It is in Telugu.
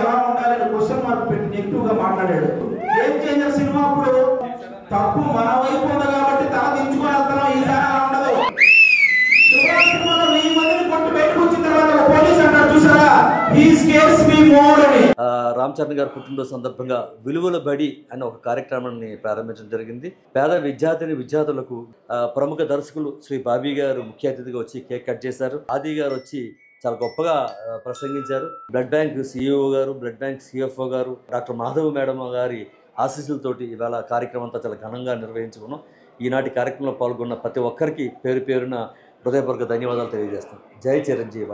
ఎలా ఉండాలని క్వశ్చన్ మార్క్ పెట్టి నెగిటివ్ గా మాట్లాడాడు. గేమ్ చేంజర్ సినిమా అప్పుడు తప్పు మన వైపు ఉంది కాబట్టి తల దించుకొని వెళ్తాం. ఈసారి అలా ఉండదు. సినిమాలో 1000 మందిని కొట్టి బయటకు వచ్చిన తర్వాత పోలీస్ అంటారు చూసారా, హీ స్కేర్స్ మీ మోర్ అని. రామ్ చరణ్ గారు పుట్టినరోజు సందర్భంగా విలువల బడి అనే ఒక కార్యక్రమాన్ని ప్రారంభించడం జరిగింది. పేద విద్యార్థులకు ప్రముఖ దర్శకులు శ్రీ బాబీ గారు ముఖ్య అతిథిగా వచ్చి కేక్ కట్ చేశారు. ఆది గారు వచ్చి చాలా గొప్పగా ప్రసంగించారు. బ్లడ్ బ్యాంక్ సిఇఓ గారు, బ్లడ్ బ్యాంక్ సిఎఫ్ఓ గారు, డాక్టర్ మాధవ్ మేడం గారి ఆశీస్సులతోటి ఇవాళ కార్యక్రమం అంతా చాలా ఘనంగా నిర్వహించుకున్నాం. ఈనాటి కార్యక్రమంలో పాల్గొన్న ప్రతి ఒక్కరికి పేరు పేరున హృదయపూర్వక ధన్యవాదాలు తెలియజేస్తాం. జై చిరంజీవ.